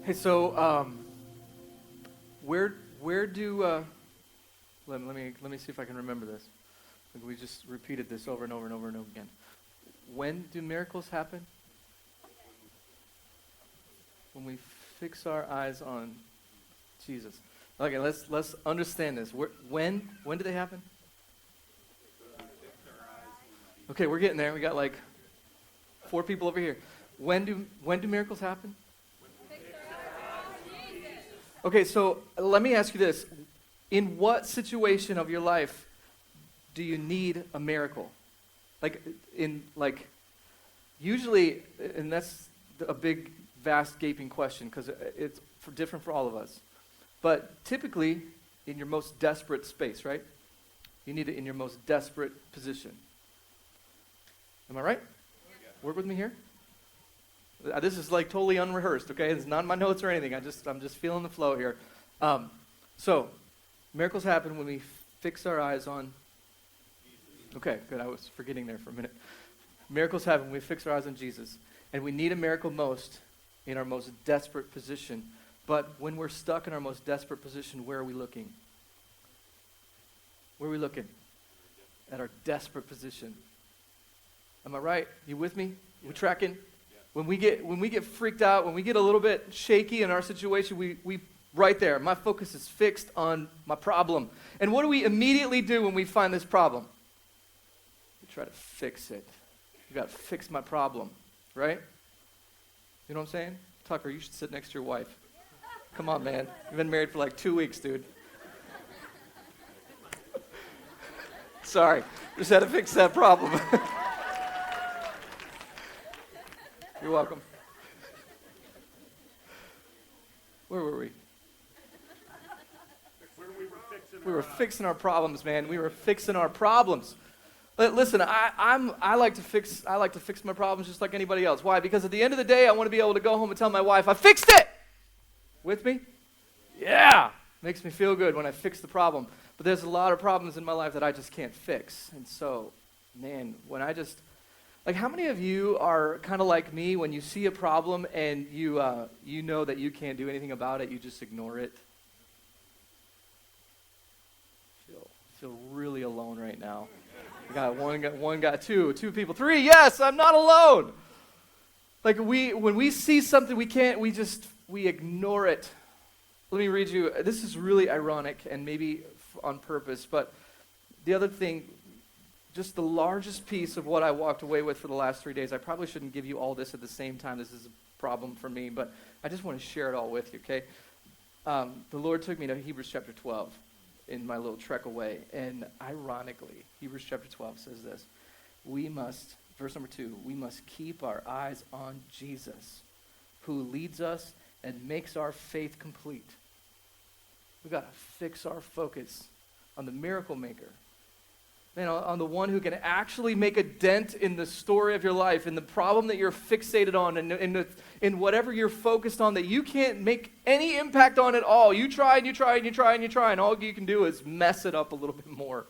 Hey, so where do let me see if I can remember this. Like we just repeated this over and over and over and over again. When do miracles happen? When we fix our eyes on Jesus. Okay, let's understand this. When do they happen? Okay, we're getting there. We got like 4 people over here. When do miracles happen? Okay, so let me ask you this. In what situation of your life do you need a miracle? Usually, and that's a big, vast, gaping question because it's different for all of us. But typically, in your most desperate space, right? You need it in your most desperate position. Am I right? Work with me here? This is like totally unrehearsed, okay? It's not in my notes or anything. I'm just feeling the flow here. So, miracles happen when we fix our eyes on... Okay, good. I was forgetting there for a minute. Miracles happen when we fix our eyes on Jesus. And we need a miracle most in our most desperate position. But when we're stuck in our most desperate position, where are we looking? Where are we looking? At our desperate position. Am I right? You with me? Yeah. We tracking? Yeah. When we get freaked out, when we get a little bit shaky in our situation, we right there. My focus is fixed on my problem. And what do we immediately do when we find this problem? We try to fix it. You got to fix my problem, right? You know what I'm saying? Tucker, you should sit next to your wife. Come on, man. You've been married for like 2 weeks, dude. Sorry. Just had to fix that problem. You're welcome. Where were we? We were fixing our problems, man. We were fixing our problems. Listen, I like to fix my problems just like anybody else. Why? Because at the end of the day, I want to be able to go home and tell my wife, I fixed it! With me? Yeah! Makes me feel good when I fix the problem. But there's a lot of problems in my life that I just can't fix. And so, man, when I just... Like, how many of you are kind of like me when you see a problem and you know that you can't do anything about it, you just ignore it? Feel really alone right now. One got two people, 3. Yes, I'm not alone. Like when we see something we ignore it. Let me read you. This is really ironic and maybe on purpose, but the other thing, just the largest piece of what I walked away with for the last 3 days, I probably shouldn't give you all this at the same time. This is a problem for me, but I just want to share it all with you, okay? The Lord took me to Hebrews chapter 12 in my little trek away, and ironically, Hebrews chapter 12 says this. Verse number 2, we must keep our eyes on Jesus, who leads us and makes our faith complete. We've got to fix our focus on the miracle maker. Man, on the one who can actually make a dent in the story of your life, in the problem that you're fixated on, and in whatever you're focused on that you can't make any impact on at all. You try and you try and you try and you try, and all you can do is mess it up a little bit more.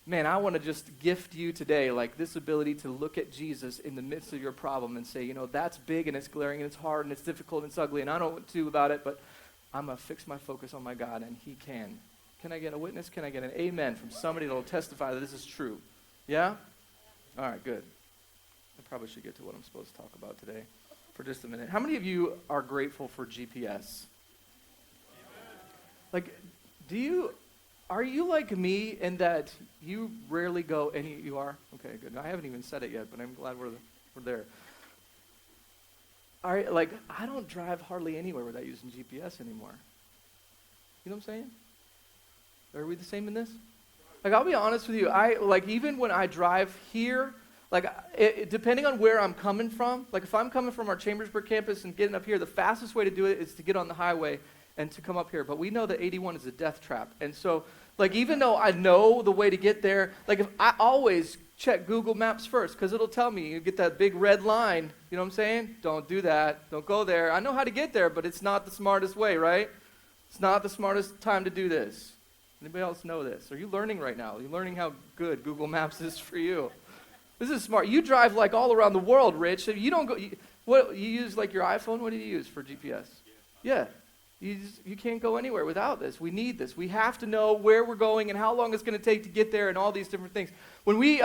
Man, I want to just gift you today, like this ability to look at Jesus in the midst of your problem and say, that's big and it's glaring and it's hard and it's difficult and it's ugly and I don't know what to do about it, but I'm going to fix my focus on my God, and He can. Can I get a witness? Can I get an amen from somebody that will testify that this is true? Yeah? All right, good. I probably should get to what I'm supposed to talk about today for just a minute. How many of you are grateful for GPS? Like, are you like me in that you rarely go you are? Okay, good. I haven't even said it yet, but I'm glad we're there. All right, like, I don't drive hardly anywhere without using GPS anymore. You know what I'm saying? Are we the same in this? Like, I'll be honest with you. Even when I drive here, depending on where I'm coming from, like if I'm coming from our Chambersburg campus and getting up here, the fastest way to do it is to get on the highway and to come up here. But we know that 81 is a death trap. And so, even though I know the way to get there, if I always check Google Maps first, because it'll tell me, you get that big red line, you know what I'm saying? Don't do that. Don't go there. I know how to get there, but it's not the smartest way, right? It's not the smartest time to do this. Anybody else know this? Are you learning right now? Are you learning how good Google Maps is for you? This is smart. You drive all around the world, Rich. You don't go. What you use, like your iPhone? What do you use for GPS? Yeah. You can't go anywhere without this. We need this. We have to know where we're going and how long it's going to take to get there and all these different things. When we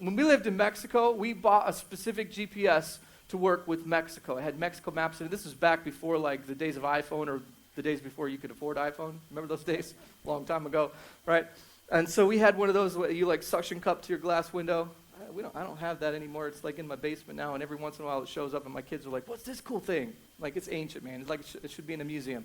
lived in Mexico, we bought a specific GPS to work with Mexico. It had Mexico maps in it. This was back before like the days of iPhone or the days before you could afford iPhone. Remember those days? A long time ago, right? And so we had one of those where you like suction cup to your glass window. I don't have that anymore. It's like in my basement now, and every once in a while it shows up, and my kids are like, "What's this cool thing?" Like, it's ancient, man. It's like it should be in a museum.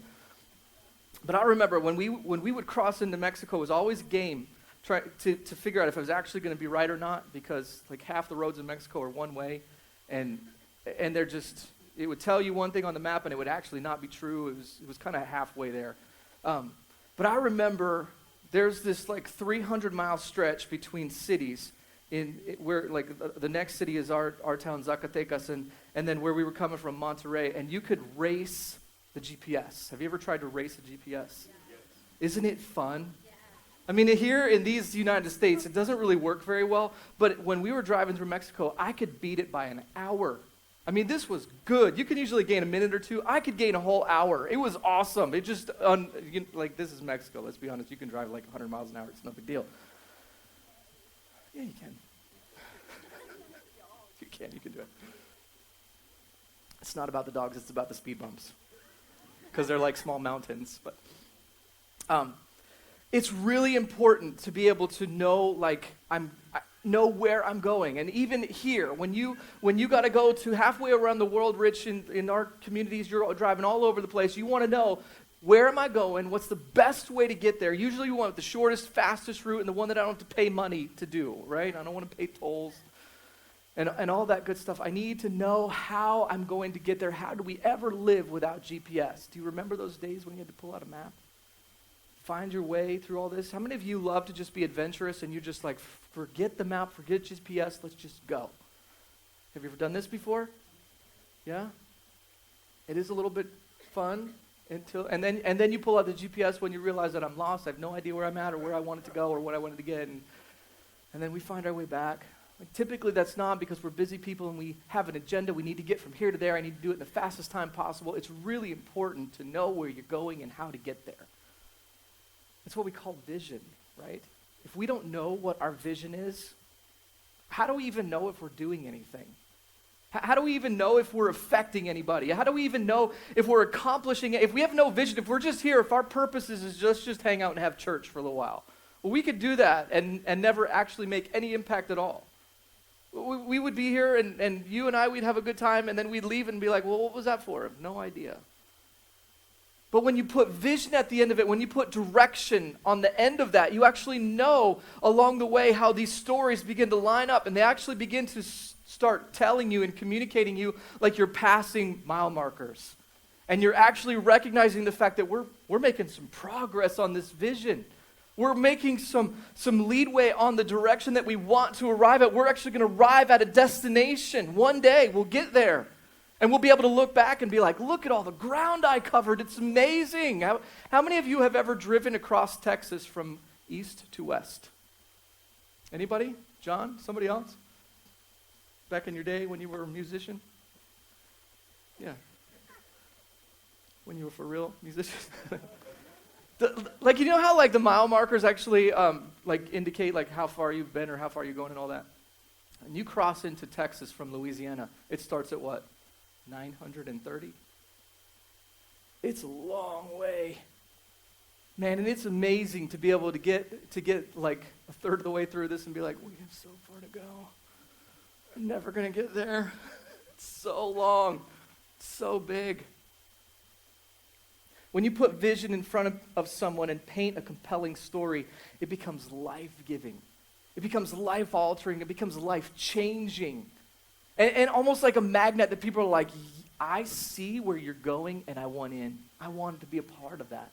But I remember when we would cross into Mexico, it was always a game to figure out if it was actually going to be right or not, because like half the roads in Mexico are one way, and they're just, it would tell you one thing on the map, and it would actually not be true. It was kind of halfway there. But I remember there's this like 300-mile stretch between cities where like the next city is our town, Zacatecas, and then where we were coming from, Monterrey, and you could race the GPS. Have you ever tried to race a GPS? Yeah. Isn't it fun? Yeah. I mean, here in these United States, it doesn't really work very well, but when we were driving through Mexico, I could beat it by an hour. I mean, this was good. You can usually gain a minute or two. I could gain a whole hour. It was awesome. It just, like, this is Mexico, let's be honest. You can drive like 100 miles an hour. It's no big deal. Yeah, you can. You can do it. It's not about the dogs, it's about the speed bumps. Because they're like small mountains. But it's really important to be able to know, like, I know where I'm going. And even here, when you got to go to halfway around the world, Rich, in our communities, you're driving all over the place, you want to know, where am I going? What's the best way to get there? Usually we want the shortest, fastest route and the one that I don't have to pay money to do, right? I don't want to pay tolls and all that good stuff. I need to know how I'm going to get there. How do we ever live without GPS? Do you remember those days when you had to pull out a map? Find your way through all this? How many of you love to just be adventurous and you're just like, forget the map, forget GPS, let's just go? Have you ever done this before? Yeah? It is a little bit fun. And then you pull out the GPS when you realize that I'm lost. I have no idea where I'm at or where I wanted to go or what I wanted to get. And then we find our way back. Like, typically that's not because we're busy people and we have an agenda. We need to get from here to there. I need to do it in the fastest time possible. It's really important to know where you're going and how to get there. It's what we call vision, right? If we don't know what our vision is, how do we even know if we're doing anything? How do we even know if we're affecting anybody? How do we even know if we're accomplishing it? If we have no vision, if we're just here, if our purpose is just hang out and have church for a little while, well, we could do that and never actually make any impact at all. We would be here and you and I, we'd have a good time, and then we'd leave and be like, well, what was that for? No idea. But when you put vision at the end of it, when you put direction on the end of that, you actually know along the way how these stories begin to line up, and they actually begin to start telling you and communicating you like you're passing mile markers. And you're actually recognizing the fact that we're making some progress on this vision. We're making some leadway on the direction that we want to arrive at. We're actually going to arrive at a destination. One day we'll get there. And we'll be able to look back and be like, look at all the ground I covered. It's amazing. How many of you have ever driven across Texas from east to west? Anybody? John? Somebody else? Back in your day when you were a musician? Yeah. When you were for real musician? Like, you know how like the mile markers actually like indicate like how far you've been or how far you're going and all that? And you cross into Texas from Louisiana, it starts at what? 930? It's a long way. Man, and it's amazing to be able to get like a third of the way through this and be like, we have so far to go. I'm never going to get there. It's so long. It's so big. When you put vision in front of someone and paint a compelling story, it becomes life-giving. It becomes life-altering. It becomes life-changing. And almost like a magnet that people are like, I see where you're going and I want in. I want to be a part of that.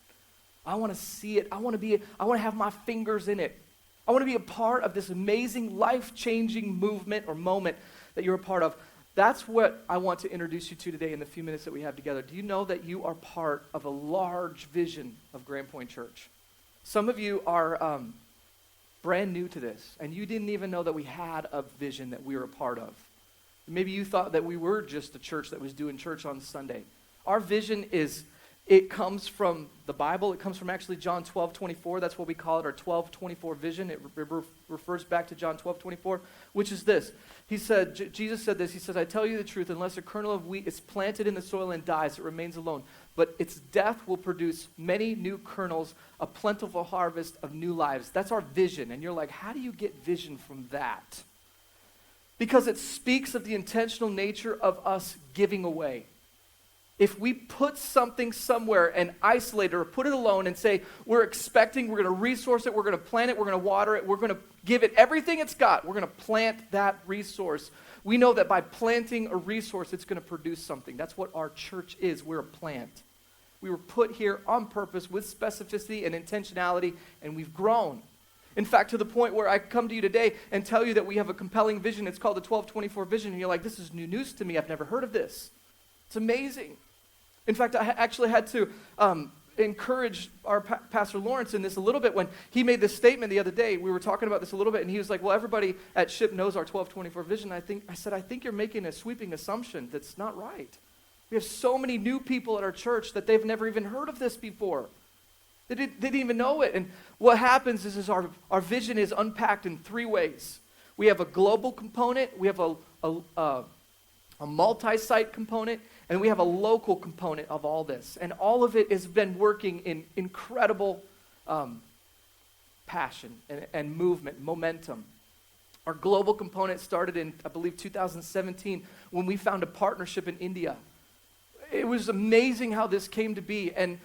I want to see it. I want to have my fingers in it. I want to be a part of this amazing life-changing movement or moment that you're a part of. That's what I want to introduce you to today in the few minutes that we have together. Do you know that you are part of a large vision of Grand Point Church? Some of you are brand new to this, and you didn't even know that we had a vision that we were a part of. Maybe you thought that we were just a church that was doing church on Sunday. Our vision it comes from the Bible. It comes from actually John 12:24. That's what we call it, our 12:24 vision. It refers back to John 12:24, which is this. He said, Jesus said this, he says, I tell you the truth, unless a kernel of wheat is planted in the soil and dies, it remains alone. But its death will produce many new kernels, a plentiful harvest of new lives. That's our vision. And you're like, how do you get vision from that? Because it speaks of the intentional nature of us giving away. If we put something somewhere and isolate it or put it alone and say, we're going to resource it, we're going to plant it, we're going to water it, we're going to give it everything it's got, we're going to plant that resource. We know that by planting a resource, it's going to produce something. That's what our church is. We're a plant. We were put here on purpose with specificity and intentionality, and we've grown. In fact, to the point where I come to you today and tell you that we have a compelling vision. It's called the 1224 vision, and you're like, this is new news to me. I've never heard of this. It's amazing. In fact, I actually had to encourage our Pastor Lawrence in this a little bit when he made this statement the other day. We were talking about this a little bit, and he was like, well, everybody at Ship knows our 1224 vision. I think you're making a sweeping assumption that's not right. We have so many new people at our church that they've never even heard of this before. They didn't even know it. And what happens is our vision is unpacked in three ways. We have a global component, we have a multi-site component, and we have a local component of all this. And all of it has been working in incredible passion and movement, momentum. Our global component started in, I believe, 2017 when we found a partnership in India. It was amazing how this came to be. And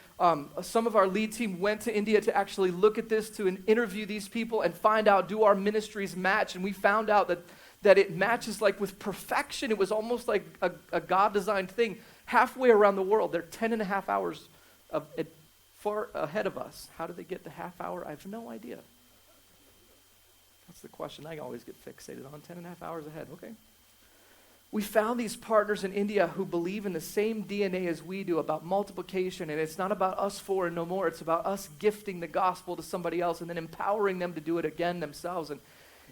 some of our lead team went to India to actually look at this, to interview these people and find out, do our ministries match? And we found out that it matches like with perfection. It was almost like a God-designed thing. Halfway around the world, they're 10.5 hours far ahead of us. How do they get the half hour? I have no idea. That's the question I always get fixated on, 10.5 hours ahead. Okay. We found these partners in India who believe in the same DNA as we do about multiplication, and it's not about us four and no more. It's about us gifting the gospel to somebody else and then empowering them to do it again themselves. And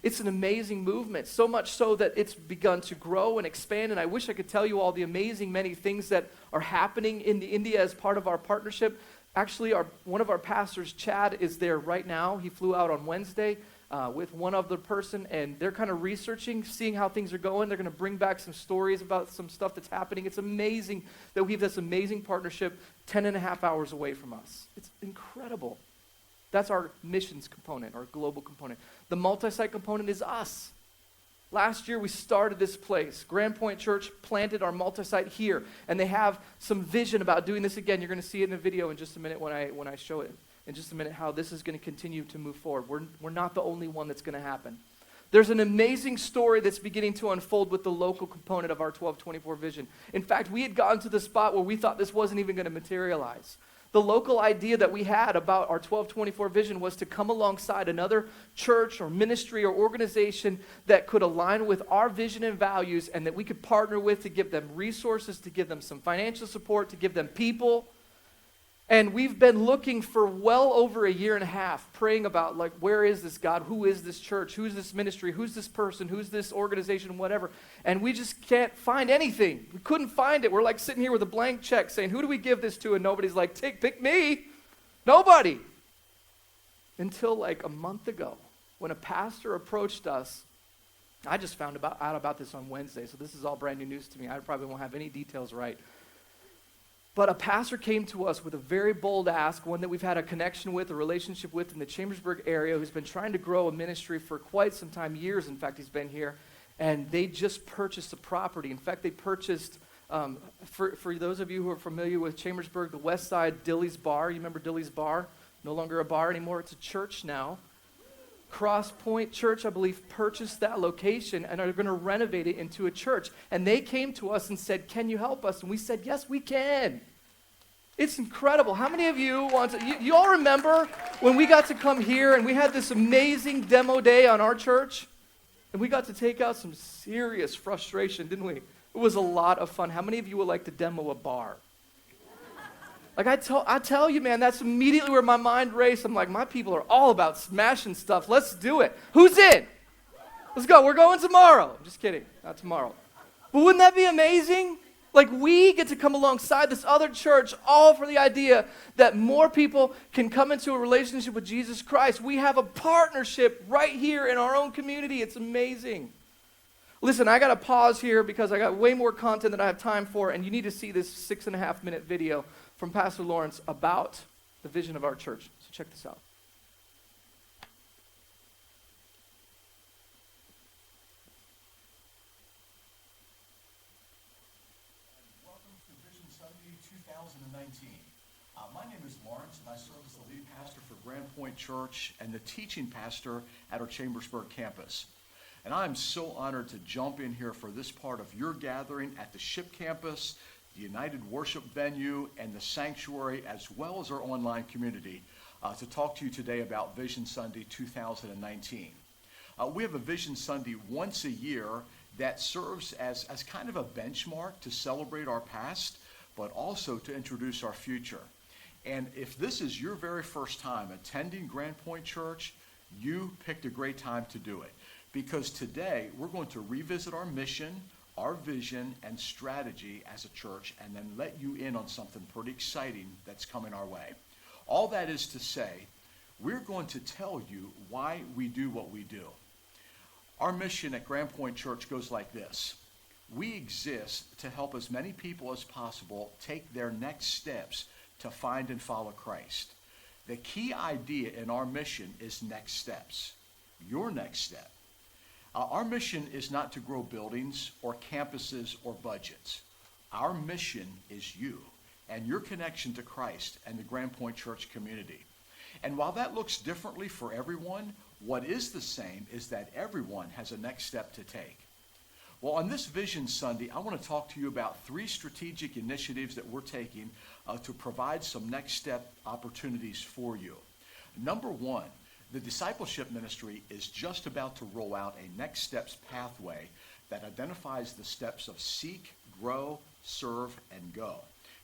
it's an amazing movement, so much so that it's begun to grow and expand, and I wish I could tell you all the amazing many things that are happening in India as part of our partnership. Actually, one of our pastors, Chad, is there right now. He flew out on Wednesday with one other person, and they're kind of researching, seeing how things are going. They're going to bring back some stories about some stuff that's happening. It's amazing that we have this amazing partnership 10.5 hours away from us. It's incredible. That's our missions component, our global component. The multi-site component is us. Last year we started this place. Grand Point Church planted our multi-site here, and they have some vision about doing this again. You're going to see it in a video in just a minute when I show it. In just a minute how this is going to continue to move forward. We're not the only one that's going to happen. There's an amazing story that's beginning to unfold with the local component of our 1224 vision. In fact, we had gotten to the spot where we thought this wasn't even going to materialize. The local idea that we had about our 1224 vision was to come alongside another church or ministry or organization that could align with our vision and values, and that we could partner with to give them resources, to give them some financial support, to give them people. And we've been looking for well over 1.5 years, praying about, like, where is this God? Who is this church? Who's this ministry? Who's this person? Who's this organization? Whatever. And we just can't find anything. We couldn't find it. We're like sitting here with a blank check saying, who do we give this to? And nobody's like, pick me. Nobody. Until like a month ago, when a pastor approached us. I just found out about this on Wednesday, so this is all brand new news to me. I probably won't have any details right. But a pastor came to us with a very bold ask, one that we've had a connection with, a relationship with in the Shippensburg area, who's been trying to grow a ministry for quite some time, years, in fact, he's been here. And they just purchased a property. In fact, they purchased, for those of you who are familiar with Chambersburg, the west side, Dilly's Bar. You remember Dilly's Bar? No longer a bar anymore. It's a church now. Cross Point Church, I believe, purchased that location and are going to renovate it into a church. And they came to us and said, can you help us? And we said, yes, we can. It's incredible. How many of you want to, you all remember when we got to come here and we had this amazing demo day on our church? And we got to take out some serious frustration, didn't we? It was a lot of fun. How many of you would like to demo a bar? Like I tell you, man, that's immediately where my mind raced. I'm like, my people are all about smashing stuff. Let's do it. Who's in? Let's go. We're going tomorrow. I'm just kidding. Not tomorrow. But wouldn't that be amazing? Like, we get to come alongside this other church, all for the idea that more people can come into a relationship with Jesus Christ. We have a partnership right here in our own community. It's amazing. Listen, I got to pause here because I got way more content than I have time for, and you need to see this 6.5-minute video from Pastor Lawrence about the vision of our church. So check this out. Welcome to Vision Sunday 2019. My name is Lawrence, and I serve as the lead pastor for Grand Point Church and the teaching pastor at our Shippensburg campus. And I'm so honored to jump in here for this part of your gathering at the Ship campus, the United Worship venue, and the sanctuary, as well as our online community, to talk to you today about Vision Sunday 2019. We have a Vision Sunday once a year that serves as kind of a benchmark to celebrate our past, but also to introduce our future. And if this is your very first time attending Grand Point Church, you picked a great time to do it. Because today we're going to revisit our mission, our vision, and strategy as a church, and then let you in on something pretty exciting that's coming our way. All that is to say, we're going to tell you why we do what we do. Our mission at Grand Point Church goes like this. We exist to help as many people as possible take their next steps to find and follow Christ. The key idea in our mission is next steps, your next step. Our mission is not to grow buildings or campuses or budgets. Our mission is you and your connection to Christ and the Grand Point Church community. And while that looks differently for everyone, what is the same is that everyone has a next step to take. Well, on this Vision Sunday, I want to talk to you about 3 strategic initiatives that we're taking to provide some next step opportunities for you. Number 1, the discipleship ministry is just about to roll out a next steps pathway that identifies the steps of seek, grow, serve, and go.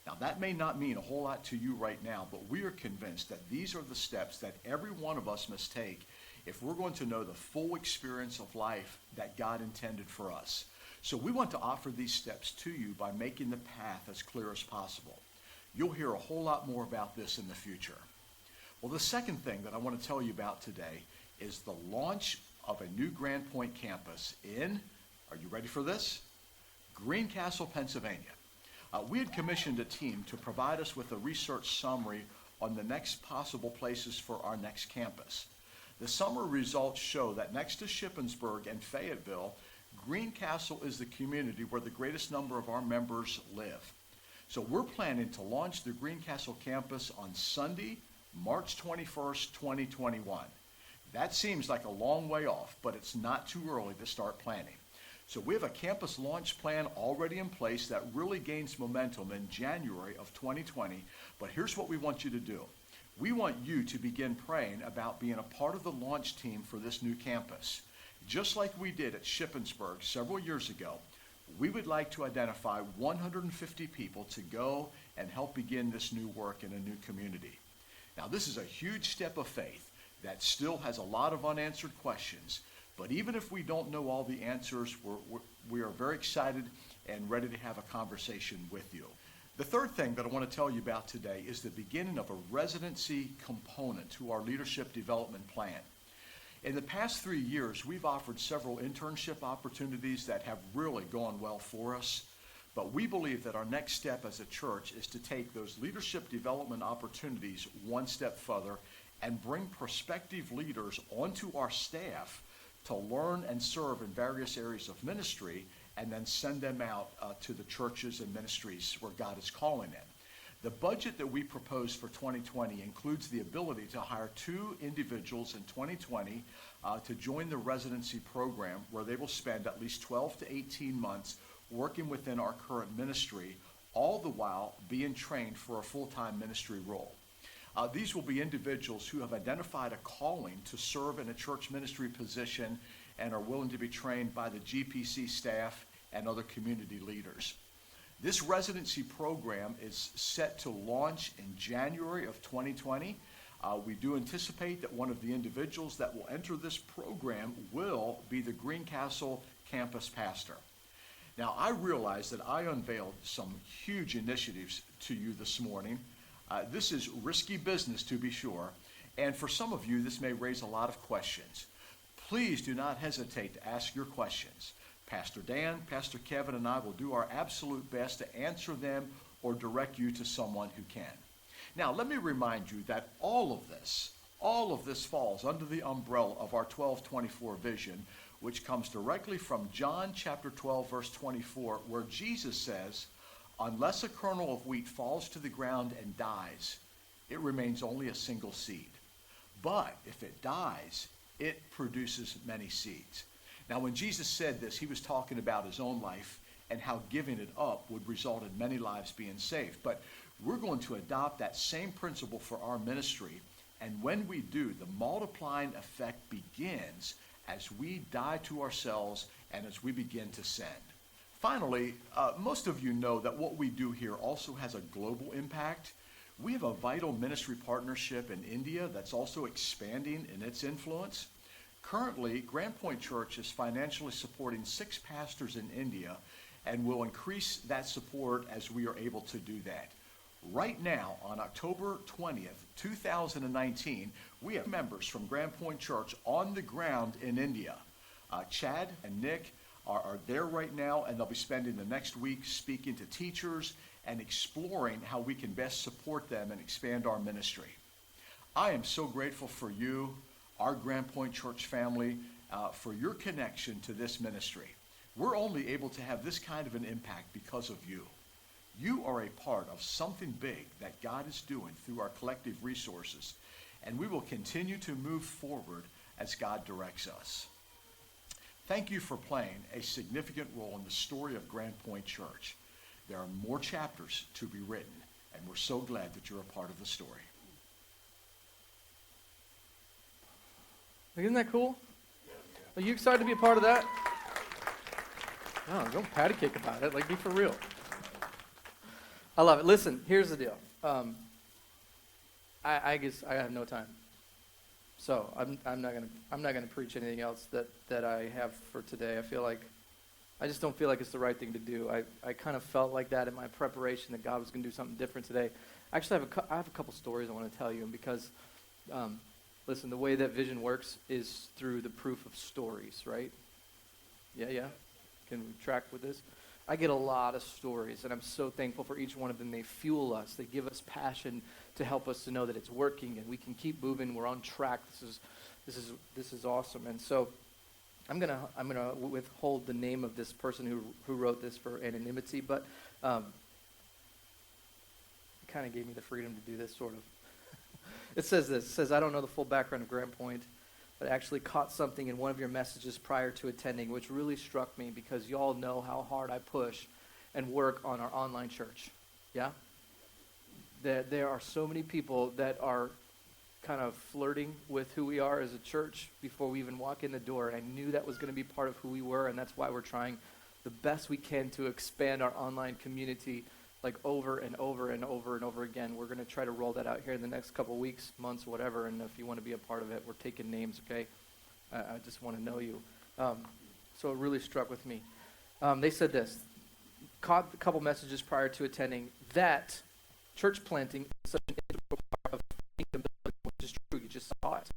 Now, that may not mean a whole lot to you right now, but we are convinced that these are the steps that every one of us must take if we're going to know the full experience of life that God intended for us. So we want to offer these steps to you by making the path as clear as possible. You'll hear a whole lot more about this in the future. Well, the second thing that I want to tell you about today is the launch of a new Grand Point campus in, are you ready for this? Greencastle, Pennsylvania. We had commissioned a team to provide us with a research summary on the next possible places for our next campus. The summary results show that next to Shippensburg and Fayetteville, Greencastle is the community where the greatest number of our members live. So we're planning to launch the Greencastle campus on Sunday, March 21st, 2021. That seems like a long way off, but it's not too early to start planning. So we have a campus launch plan already in place that really gains momentum in January of 2020, but here's what we want you to do. We want you to begin praying about being a part of the launch team for this new campus. Just like we did at Shippensburg several years ago, we would like to identify 150 people to go and help begin this new work in a new community. Now, this is a huge step of faith that still has a lot of unanswered questions, but even if we don't know all the answers, we are very excited and ready to have a conversation with you. The third thing that I want to tell you about today is the beginning of a residency component to our leadership development plan. In the past 3 years, we've offered several internship opportunities that have really gone well for us, but we believe that our next step as a church is to take those leadership development opportunities one step further and bring prospective leaders onto our staff to learn and serve in various areas of ministry, and then send them out to the churches and ministries where God is calling them. The budget that we propose for 2020 includes the ability to hire 2 individuals in 2020 to join the residency program, where they will spend at least 12 to 18 months working within our current ministry, all the while being trained for a full-time ministry role. These will be individuals who have identified a calling to serve in a church ministry position and are willing to be trained by the GPC staff and other community leaders. This residency program is set to launch in January of 2020. We do anticipate that one of the individuals that will enter this program will be the Greencastle campus pastor. Now, I realize that I unveiled some huge initiatives to you this morning. This is risky business, to be sure, and for some of you, this may raise a lot of questions. Please do not hesitate to ask your questions. Pastor Dan, Pastor Kevin, and I will do our absolute best to answer them or direct you to someone who can. Now, let me remind you that all of this falls under the umbrella of our 1224 vision, which comes directly from John chapter 12, verse 24, where Jesus says, unless a kernel of wheat falls to the ground and dies, it remains only a single seed. But if it dies, it produces many seeds. Now, when Jesus said this, he was talking about his own life and how giving it up would result in many lives being saved. But we're going to adopt that same principle for our ministry. And when we do, the multiplying effect begins as we die to ourselves and as we begin to send. Finally, most of you know that what we do here also has a global impact. We have a vital ministry partnership in India that's also expanding in its influence. Currently, Grand Point Church is financially supporting 6 pastors in India and will increase that support as we are able to do that. Right now, on October 20th, 2019, we have members from Grand Point Church on the ground in India. Chad and Nick are there right now, and they'll be spending the next week speaking to teachers and exploring how we can best support them and expand our ministry. I am so grateful for you, our Grand Point Church family, for your connection to this ministry. We're only able to have this kind of an impact because of you. You are a part of something big that God is doing through our collective resources, and we will continue to move forward as God directs us. Thank you for playing a significant role in the story of Grand Point Church. There are more chapters to be written, and we're so glad that you're a part of the story. Isn't that cool? Are you excited to be a part of that? No, don't patty cake about it. Like, be for real. I love it. Listen, here's the deal. I guess I have no time, so I'm not gonna preach anything else that I have for today. I just don't feel like it's the right thing to do. I kind of felt like that in my preparation that God was gonna do something different today. Actually, I have a couple stories I want to tell you, and because listen, the way that vision works is through the proof of stories, right? Yeah. Can we track with this? I get a lot of stories, and I'm so thankful for each one of them. They fuel us. They give us passion to help us to know that it's working, and we can keep moving. We're on track. This is awesome. And so I'm gonna withhold the name of this person who wrote this for anonymity, but it kind of gave me the freedom to do this, sort of. It says this. It says, I don't know the full background of Grand Point, but I actually caught something in one of your messages prior to attending, which really struck me because you all know how hard I push and work on our online church. Yeah? There are so many people that are kind of flirting with who we are as a church before we even walk in the door. And I knew that was going to be part of who we were, and that's why we're trying the best we can to expand our online community like over and over and over and over again. We're going to try to roll that out here in the next couple weeks, months, whatever, and if you want to be a part of it, we're taking names, okay? I just want to know you. So it really struck with me. They said this, caught a couple messages prior to attending, that church planting is such an integral part of kingdom building, which is true, you just saw it.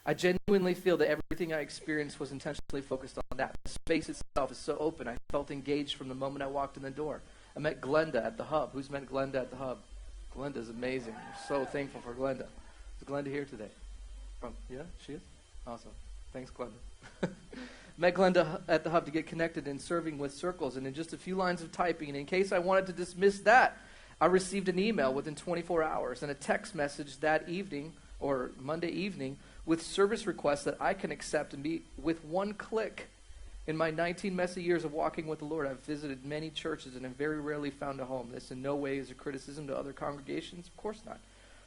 I genuinely feel that everything I experienced was intentionally focused on that. The space itself is so open. I felt engaged from the moment I walked in the door. I met Glenda at the Hub. Who's met Glenda at the Hub? Glenda's amazing. I'm so thankful for Glenda. Is Glenda here today? Yeah, she is? Awesome. Thanks, Glenda. Met Glenda at the Hub to get connected in serving with circles, and in just a few lines of typing, and in case I wanted to dismiss that, I received an email within 24 hours and a text message that evening, or Monday evening, with service requests that I can accept and be with one click. In my 19 messy years of walking with the Lord, I've visited many churches and have very rarely found a home. This in no way is a criticism to other congregations, of course not,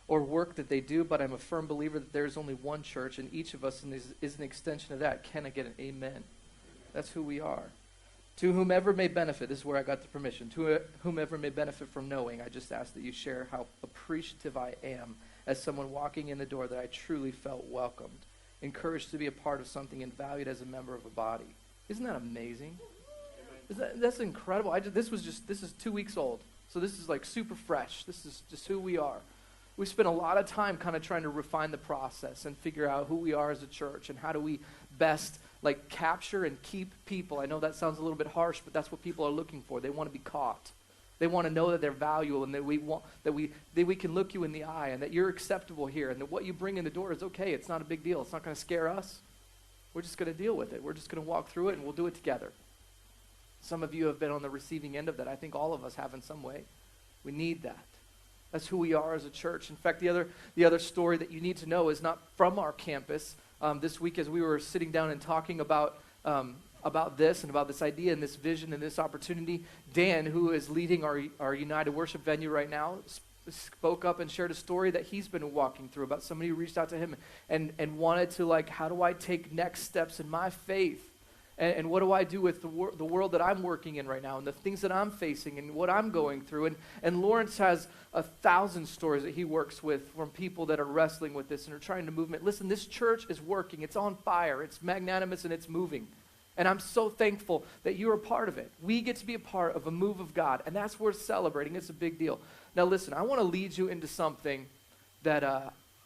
or work that they do, but I'm a firm believer that there's only one church, and each of us is an extension of that. Can I get an amen? That's who we are. To whomever may benefit, this is where I got the permission, to whomever may benefit from knowing, I just ask that you share how appreciative I am as someone walking in the door, that I truly felt welcomed, encouraged to be a part of something, and valued as a member of a body. Isn't that amazing? That's incredible. This is 2 weeks old. So this is like super fresh. This is just who we are. We spent a lot of time kind of trying to refine the process and figure out who we are as a church and how do we best like capture and keep people. I know that sounds a little bit harsh, but that's what people are looking for. They want to be caught. They want to know that they're valuable and that we can look you in the eye and that you're acceptable here and that what you bring in the door is okay. It's not a big deal. It's not going to scare us. We're just going to deal with it. We're just going to walk through it and we'll do it together. Some of you have been on the receiving end of that. I think all of us have in some way. We need that. That's who we are as a church. In fact, the other story that you need to know is not from our campus. This week as we were sitting down and talking about this and about this idea and this vision and this opportunity, Dan, who is leading our United Worship venue right now, spoke up and shared a story that he's been walking through about somebody who reached out to him and wanted to like, how do I take next steps in my faith? And what do I do with the world that I'm working in right now and the things that I'm facing and what I'm going through? And Lawrence has 1,000 stories that he works with from people that are wrestling with this and are trying to movement. Listen, this church is working. It's on fire. It's magnanimous and it's moving. And I'm so thankful that you're a part of it. We get to be a part of a move of God, and that's worth celebrating. It's a big deal. Now listen, I want to lead you into something that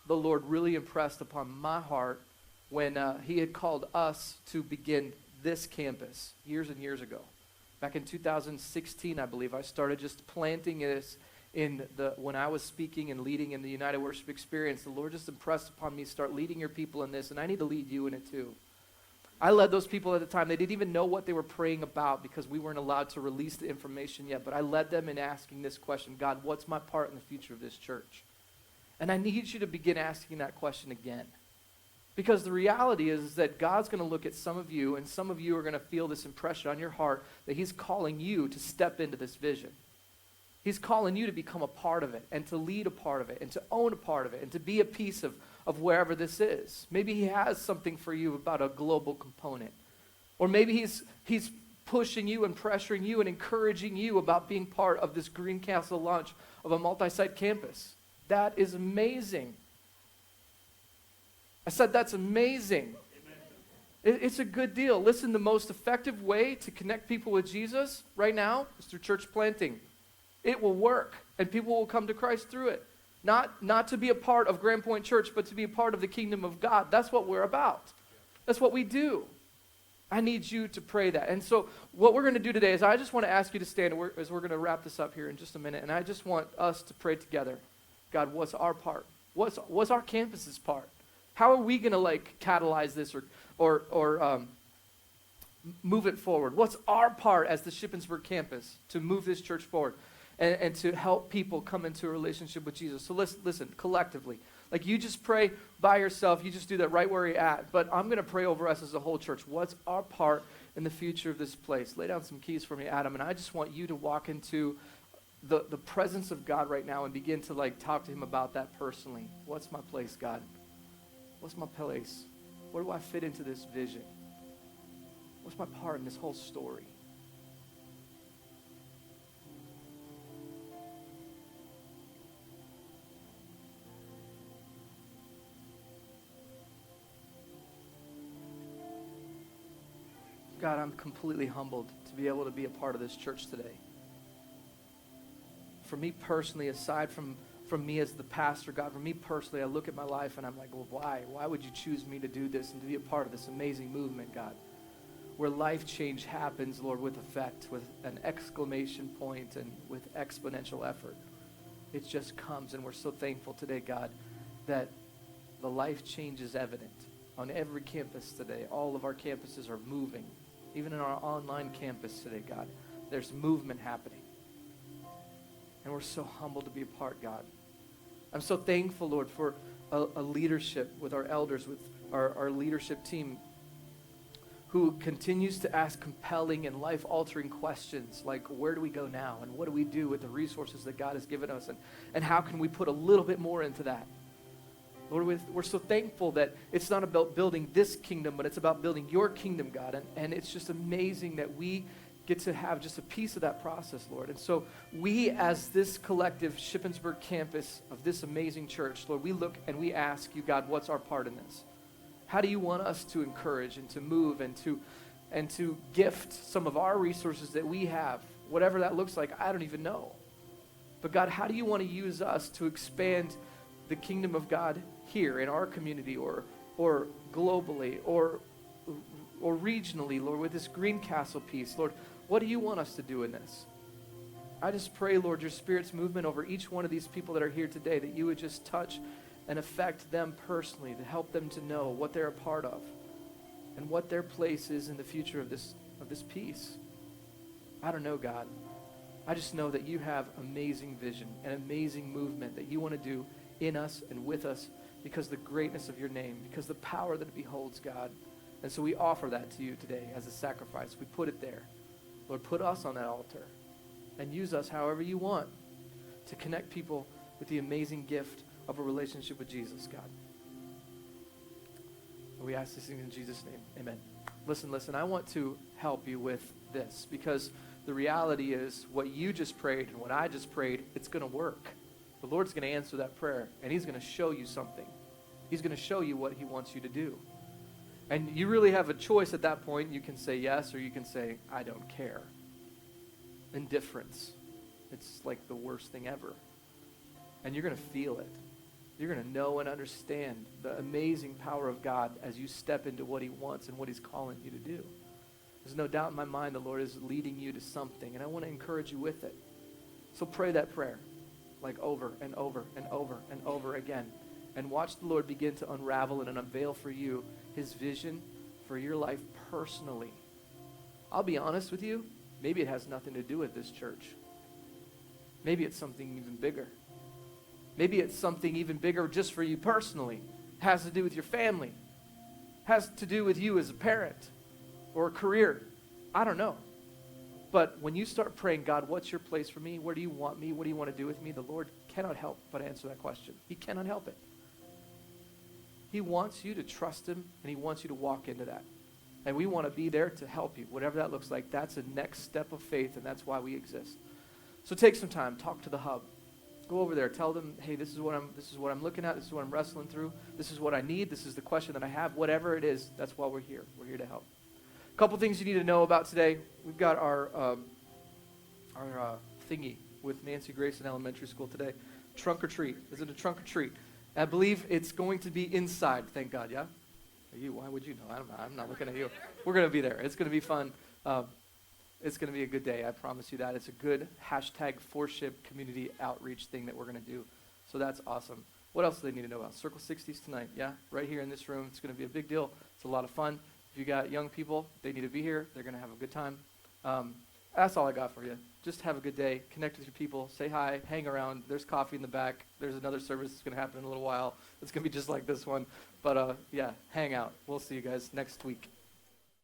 the Lord really impressed upon my heart when he had called us to begin this campus years and years ago. Back in 2016, I believe, I started just planting this when I was speaking and leading in the United Worship Experience. The Lord just impressed upon me, start leading your people in this, and I need to lead you in it too. I led those people at the time. They didn't even know what they were praying about because we weren't allowed to release the information yet, but I led them in asking this question, God, what's my part in the future of this church? And I need you to begin asking that question again. Because the reality is that God's going to look at some of you, and some of you are going to feel this impression on your heart that he's calling you to step into this vision. He's calling you to become a part of it, and to lead a part of it, and to own a part of it, and to be a piece of wherever this is. Maybe he has something for you about a global component. Or maybe he's pushing you and pressuring you and encouraging you about being part of this Greencastle launch of a multi-site campus. That is amazing. I said that's amazing. It's a good deal. Listen, the most effective way to connect people with Jesus right now is through church planting. It will work, and people will come to Christ through it. Not to be a part of Grand Point Church, but to be a part of the kingdom of God. That's what we're about. That's what we do. I need you to pray that. And so what we're going to do today is I just want to ask you to stand as we're going to wrap this up here in just a minute. And I just want us to pray together. God, what's our part? What's our campus's part? How are we going to like catalyze this or move it forward? What's our part as the Shippensburg campus to move this church forward and to help people come into a relationship with Jesus? So listen, collectively. Like you just pray by yourself. You just do that right where you're at. But I'm going to pray over us as a whole church. What's our part in the future of this place? Lay down some keys for me, Adam. And I just want you to walk into the presence of God right now and begin to like talk to him about that personally. What's my place, God? What's my place? Where do I fit into this vision? What's my part in this whole story? God, I'm completely humbled to be able to be a part of this church today. For me personally, aside from me as the pastor, God, for me personally, I look at my life and I'm like, well, why? Why would you choose me to do this and to be a part of this amazing movement, God? Where life change happens, Lord, with effect, with an exclamation point and with exponential effort. It just comes, and we're so thankful today, God, that the life change is evident on every campus today. All of our campuses are moving. Even in our online campus today, God, there's movement happening. And we're so humbled to be a part, God. I'm so thankful, Lord, for a leadership with our elders, with our leadership team who continues to ask compelling and life-altering questions like, where do we go now? And what do we do with the resources that God has given us? And how can we put a little bit more into that? Lord, we're so thankful that it's not about building this kingdom, but it's about building your kingdom, God. And it's just amazing that we get to have just a piece of that process, Lord. And so we, as this collective Shippensburg campus of this amazing church, Lord, we look and we ask you, God, what's our part in this? How do you want us to encourage and to move and to and to gift some of our resources that we have, whatever that looks like, I don't even know. But God, how do you want to use us to expand the kingdom of God here in our community or globally or regionally, Lord, with this Greencastle piece? Lord, what do you want us to do in this? I just pray, Lord, your Spirit's movement over each one of these people that are here today, that you would just touch and affect them personally, to help them to know what they're a part of and what their place is in the future of this piece. I don't know, God. I just know that you have amazing vision and amazing movement that you want to do in us and with us because the greatness of your name, because the power that it beholds, God. And so we offer that to you today as a sacrifice. We put it there. Lord, put us on that altar and use us however you want to connect people with the amazing gift of a relationship with Jesus, God. We ask these things in Jesus' name. Amen. Listen. I want to help you with this because the reality is what you just prayed and what I just prayed, it's going to work. The Lord's going to answer that prayer, and he's going to show you something. He's going to show you what he wants you to do. And you really have a choice at that point. You can say yes, or you can say, I don't care. Indifference. It's like the worst thing ever. And you're going to feel it. You're going to know and understand the amazing power of God as you step into what he wants and what he's calling you to do. There's no doubt in my mind the Lord is leading you to something, and I want to encourage you with it. So pray that prayer like over and over and over and over again, and watch the Lord begin to unravel and unveil for you his vision for your life personally. I'll be honest with you, maybe it has nothing to do with this church. Maybe it's something even bigger. Maybe it's something even bigger just for you personally. It has to do with your family. It has to do with you as a parent or a career. I don't know. But when you start praying, God, what's your place for me? Where do you want me? What do you want to do with me? The Lord cannot help but answer that question. He cannot help it. He wants you to trust him, and he wants you to walk into that. And we want to be there to help you. Whatever that looks like, that's a next step of faith, and that's why we exist. So take some time, talk to the hub. Go over there, tell them, hey, this is what I'm looking at, this is what I'm wrestling through, this is what I need, this is the question that I have, whatever it is, that's why we're here. We're here to help. A couple things you need to know about today. We've got our thingy with Nancy Grayson Elementary School today. Trunk or treat. Is it a trunk or treat? I believe it's going to be inside, thank God, yeah? Why would you know? I'm not looking at you. We're going to be there. It's going to be fun. It's going to be a good day. I promise you that. It's a good #4Ship community outreach thing that we're going to do. So that's awesome. What else do they need to know about? Circle 60s tonight, yeah? Right here in this room. It's going to be a big deal. It's a lot of fun. If you got young people, they need to be here. They're going to have a good time. That's all I got for you. Just have a good day. Connect with your people. Say hi. Hang around. There's coffee in the back. There's another service that's going to happen in a little while. It's going to be just like this one. But, yeah, hang out. We'll see you guys next week.